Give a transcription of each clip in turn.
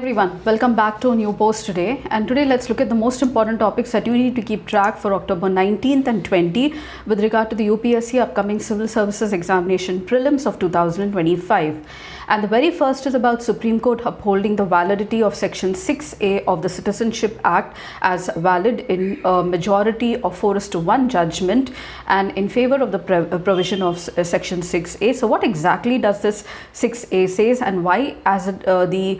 Everyone, welcome back to a new post today, and today let's look at the most important topics that you need to keep track for October 19th and 20 with regard to the UPSC upcoming Civil Services Examination Prelims of 2025. And the very first is about Supreme Court upholding the validity of Section 6A of the Citizenship Act as valid in a majority of 4:1 judgment and in favor of the provision of Section 6A. So what exactly does this 6A says, and why has the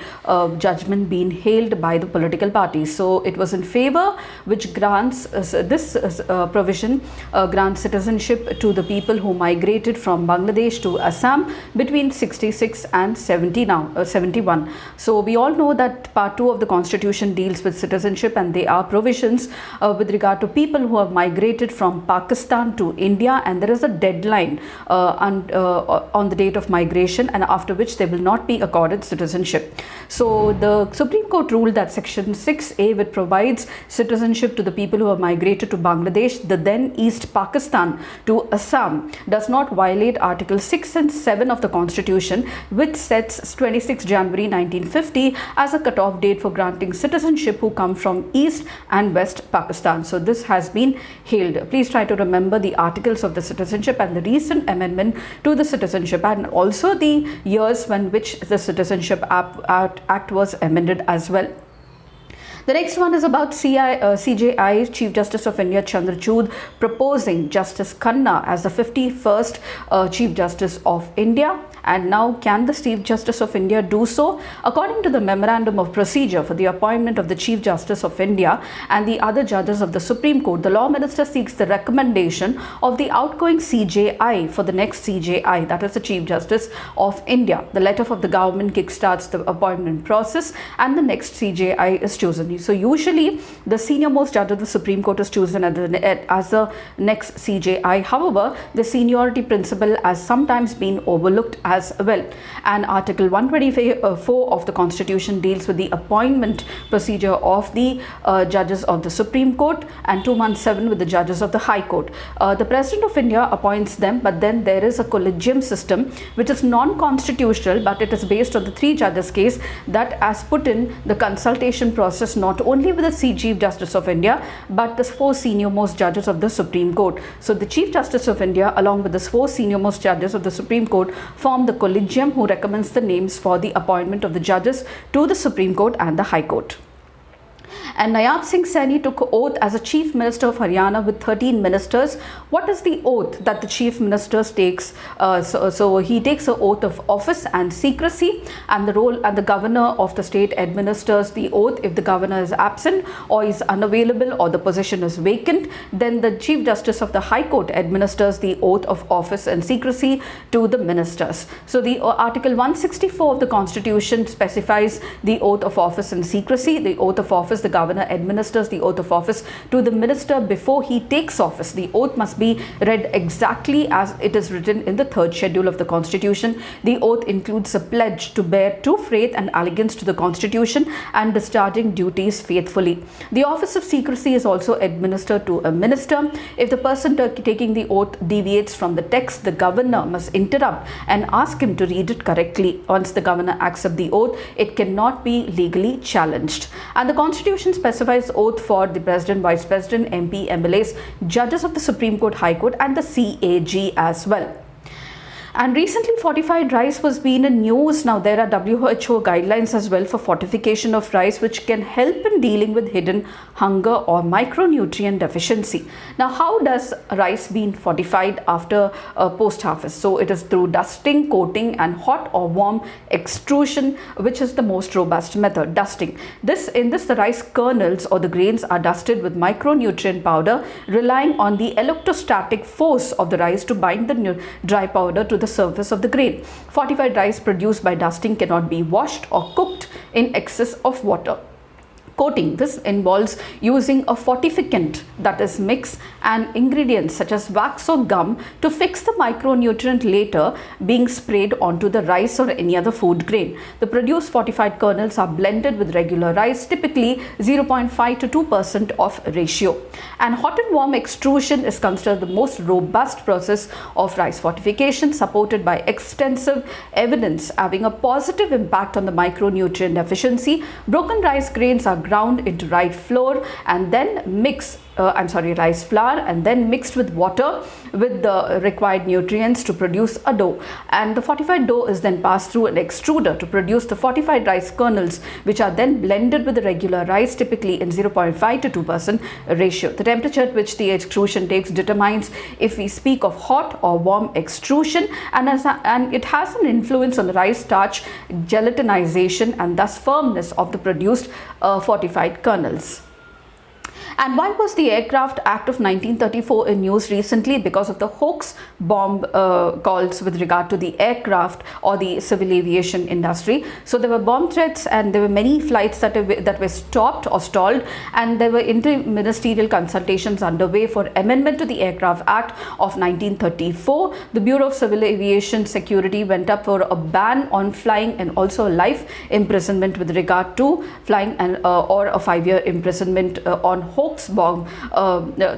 judgment been hailed by the political parties? So it was in favor, which grants this provision grants citizenship to the people who migrated from Bangladesh to Assam between 66 and 71. So we all know that Part 2 of the Constitution deals with citizenship, and there are provisions with regard to people who have migrated from Pakistan to India, and there is a deadline on the date of migration, and after which they will not be accorded citizenship. So the Supreme Court ruled that Section 6A, which provides citizenship to the people who have migrated to Bangladesh, the then East Pakistan, to Assam, does not violate Article 6 and 7 of the Constitution, which sets 26 January 1950 as a cutoff date for granting citizenship who come from East and West Pakistan. So this has been hailed. Please try to remember the articles of the citizenship and the recent amendment to the Citizenship and also the years when which the Citizenship Act was amended as well. The next one is about CJI, Chief Justice of India Chandrachud, proposing Justice Khanna as the 51st Chief Justice of India. And now, can the Chief Justice of India do so? According to the Memorandum of Procedure for the appointment of the Chief Justice of India and the other judges of the Supreme Court, the Law Minister seeks the recommendation of the outgoing CJI for the next CJI, that is the Chief Justice of India. The letter of the government kickstarts the appointment process and the next CJI is chosen. So usually the senior most judge of the Supreme Court is chosen as the next CJI. However, the seniority principle has sometimes been overlooked as well. And Article 124 of the Constitution deals with the appointment procedure of the judges of the Supreme Court, and 217 with the judges of the High Court. The President of India appoints them, but then there is a collegium system which is non-constitutional, but it is based on the 3 judges case that has put in the consultation process not only with the Chief Justice of India but the 4 senior most judges of the Supreme Court. So the Chief Justice of India along with the 4 senior most judges of the Supreme Court form the collegium who recommends the names for the appointment of the judges to the Supreme Court and the High Court. And Nayab Singh Saini took oath as a Chief Minister of Haryana with 13 ministers. What is the oath that the Chief Minister takes? So he takes an oath of office and secrecy, and the Governor of the state administers the oath if the Governor is absent or is unavailable or the position is vacant. Then the Chief Justice of the High Court administers the oath of office and secrecy to the ministers. So the Article 164 of the Constitution specifies the oath of office and secrecy. The oath of office, the Governor administers the oath of office to the minister before he takes office. The oath must be read exactly as it is written in the 3rd schedule of the Constitution. The oath includes a pledge to bear true faith and allegiance to the Constitution and discharging duties faithfully. The office of secrecy is also administered to a minister. If the person taking the oath deviates from the text, the Governor must interrupt and ask him to read it correctly. Once the Governor accepts the oath, it cannot be legally challenged. And the Constitution specifies oath for the President, Vice President, MP, MLAs, judges of the Supreme Court, High Court and the CAG as well. And recently fortified rice was being in news. Now there are WHO guidelines as well for fortification of rice, which can help in dealing with hidden hunger or micronutrient deficiency. Now how does rice being fortified after post harvest? So it is through dusting, coating and hot or warm extrusion, which is the most robust method. Dusting. In this the rice kernels or the grains are dusted with micronutrient powder, relying on the electrostatic force of the rice to bind the dry powder to the surface of the grain. Fortified rice produced by dusting cannot be washed or cooked in excess of water. Coating. This involves using a fortificant, that is mix, and ingredients such as wax or gum to fix the micronutrient, later being sprayed onto the rice or any other food grain. The produced fortified kernels are blended with regular rice, typically 0.5 to 2% of ratio. And hot and warm extrusion is considered the most robust process of rice fortification, supported by extensive evidence having a positive impact on the micronutrient efficiency. Broken rice grains are ground into rice flour and then rice flour, and then mixed with water with the required nutrients to produce a dough. And the fortified dough is then passed through an extruder to produce the fortified rice kernels, which are then blended with the regular rice, typically in 0.5 to 2% ratio. The temperature at which the extrusion takes determines if we speak of hot or warm extrusion, and it has an influence on the rice starch gelatinization and thus firmness of the produced fortified kernels. And why was the Aircraft Act of 1934 in news recently? Because of the hoax bomb calls with regard to the aircraft or the civil aviation industry. So there were bomb threats, and there were many flights that were stopped or stalled, and there were inter-ministerial consultations underway for amendment to the Aircraft Act of 1934. The Bureau of Civil Aviation Security went up for a ban on flying and also a life imprisonment with regard to flying, and or a 5-year imprisonment on hoax bomb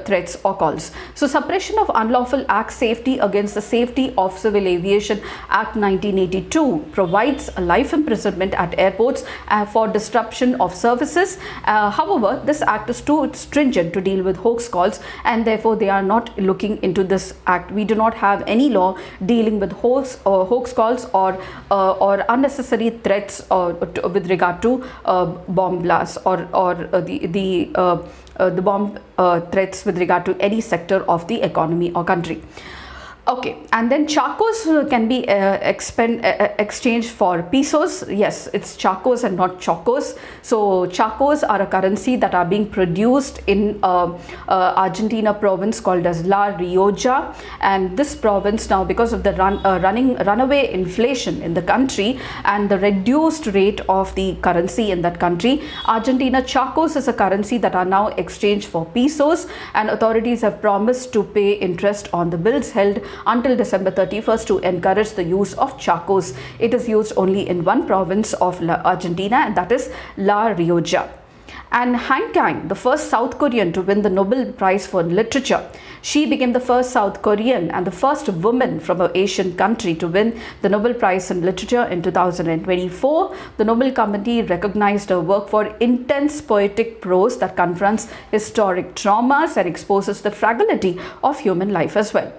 threats or calls. So suppression of unlawful act, Safety Against the Safety of Civil Aviation Act 1982 provides a life imprisonment at airports for disruption of services. However, this act is too stringent to deal with hoax calls, and therefore they are not looking into this act. We do not have any law dealing with hoax calls or unnecessary threats with regard to bomb blasts or the bomb threats with regard to any sector of the economy or country. Okay, and then charcoals can be exchanged for pesos. Yes, it's charcoals and not chocos. So charcoals are a currency that are being produced in Argentina province called as La Rioja, and this province now, because of the runaway inflation in the country and the reduced rate of the currency in that country, Argentina chocos is a currency that are now exchanged for pesos, and authorities have promised to pay interest on the bills held until December 31st to encourage the use of chocos. It is used only in one province of Argentina, and that is La Rioja. And Han Kang, the first South Korean to win the Nobel Prize for Literature. She became the first South Korean and the first woman from an Asian country to win the Nobel Prize in Literature in 2024. The Nobel Committee recognized her work for intense poetic prose that confronts historic traumas and exposes the fragility of human life as well.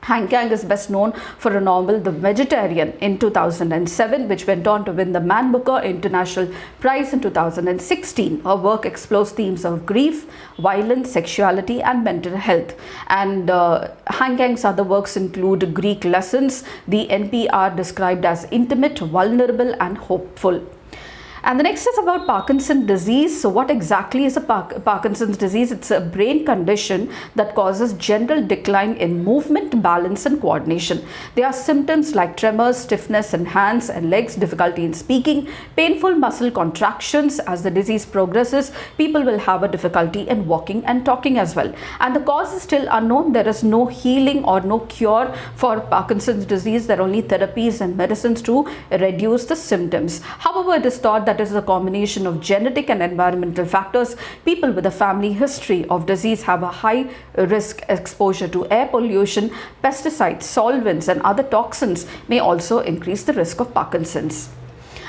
Han Kang is best known for a novel, The Vegetarian, in 2007, which went on to win the Man Booker International Prize in 2016. Her work explores themes of grief, violence, sexuality, and mental health. And Han Kang's other works include Greek Lessons. The NPR described as intimate, vulnerable, and hopeful. And the next is about Parkinson's disease. So what exactly is a Parkinson's disease? It's a brain condition that causes general decline in movement, balance, and coordination. There are symptoms like tremors, stiffness in hands and legs, difficulty in speaking, painful muscle contractions. As the disease progresses, people will have a difficulty in walking and talking as well. And the cause is still unknown. There is no healing or no cure for Parkinson's disease. There are only therapies and medicines to reduce the symptoms. However, it is thought that it is a combination of genetic and environmental factors. People with a family history of disease have a high risk. Exposure to air pollution, pesticides, solvents, and other toxins may also increase the risk of Parkinson's.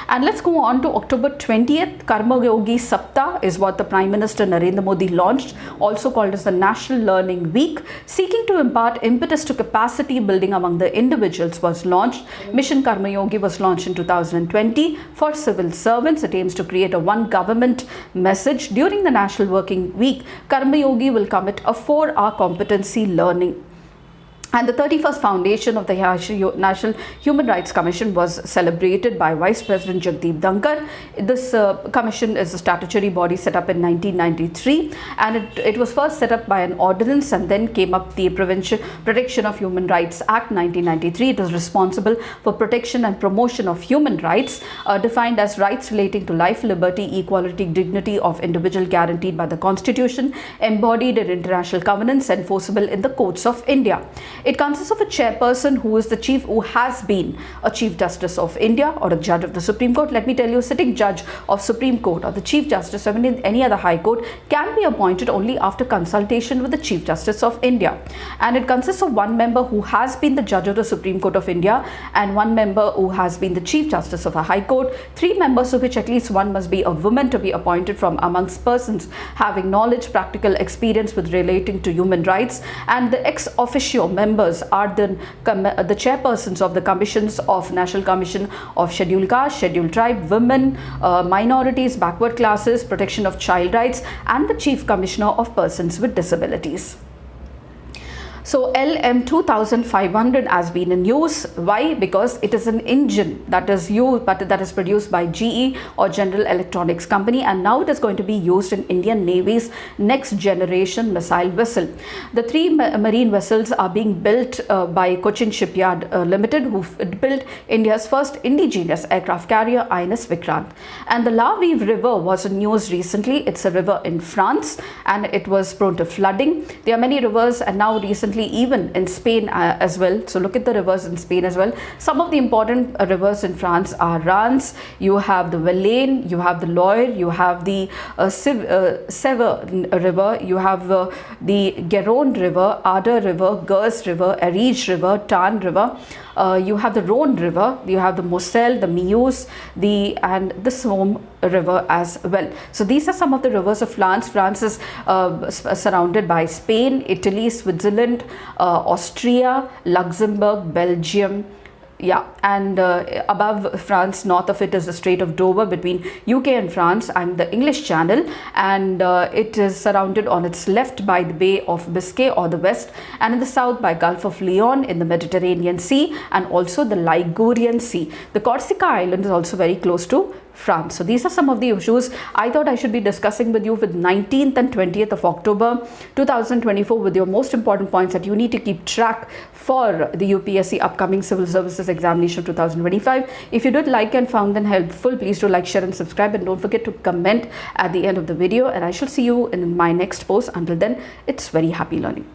And let's go on to October 20th. Karma Yogi Saptah is what the Prime Minister Narendra Modi launched, also called as the National Learning Week, seeking to impart impetus to capacity building among the individuals was launched. Mission Karma Yogi was launched in 2020 for civil servants. It aims to create a one government message. During the National Working Week, Karma Yogi will commit a 4-hour competency learning. And the 31st foundation of the National Human Rights Commission was celebrated by Vice President Jagdeep Dhankar. This commission is a statutory body set up in 1993, and it was first set up by an ordinance, and then came up the Protection of Human Rights Act 1993. It is responsible for protection and promotion of human rights, defined as rights relating to life, liberty, equality, dignity of individual guaranteed by the Constitution, embodied in international covenants, enforceable in the courts of India. It consists of a chairperson who is who has been a Chief Justice of India or a judge of the Supreme Court. Let me tell you, sitting judge of Supreme Court or the Chief Justice of any other High Court can be appointed only after consultation with the Chief Justice of India. And it consists of one member who has been the judge of the Supreme Court of India and one member who has been the Chief Justice of a High Court, 3 members of which at least one must be a woman to be appointed from amongst persons having knowledge, practical experience with relating to human rights, and the ex officio members are the chairpersons of the commissions of National Commission of Scheduled Caste, Scheduled Tribe, Women, Minorities, Backward Classes, Protection of Child Rights, and the Chief Commissioner of Persons with Disabilities. So LM 2500 has been in use. Why? Because it is an engine that is used, but that is produced by GE or General Electronics Company, and now it is going to be used in Indian Navy's next generation missile vessel. The 3 marine vessels are being built by Cochin Shipyard Limited, who built India's first indigenous aircraft carrier, INS Vikrant. And the La Vive River was in news recently. It's a river in France, and it was prone to flooding. There are many rivers, and now recently even in Spain as well. So look at the rivers in Spain as well. Some of the important rivers in France are Rance, you have the Vilaine, you have the Loire, you have the Sèvres River, you have the Garonne River, Ardeur River, Gers River, Ariege River, Tarn River. You have the Rhone River, you have the Moselle, the Meuse, and the Somme River as well. So these are some of the rivers of France. France is surrounded by Spain, Italy, Switzerland, Austria, Luxembourg, Belgium. Yeah, and above France, north of it is the Strait of Dover between UK and France and the English Channel, and it is surrounded on its left by the Bay of Biscay or the west, and in the south by Gulf of Lion in the Mediterranean Sea, and also the Ligurian Sea. The Corsica Island is also very close to France. So these are some of the issues I thought I should be discussing with you with 19th and 20th of October 2024 with your most important points that you need to keep track for the UPSC upcoming Civil Services Examination of 2025. If you did like and found them helpful, please do like, share and subscribe, and don't forget to comment at the end of the video, and I shall see you in my next post. Until then, it's very happy learning.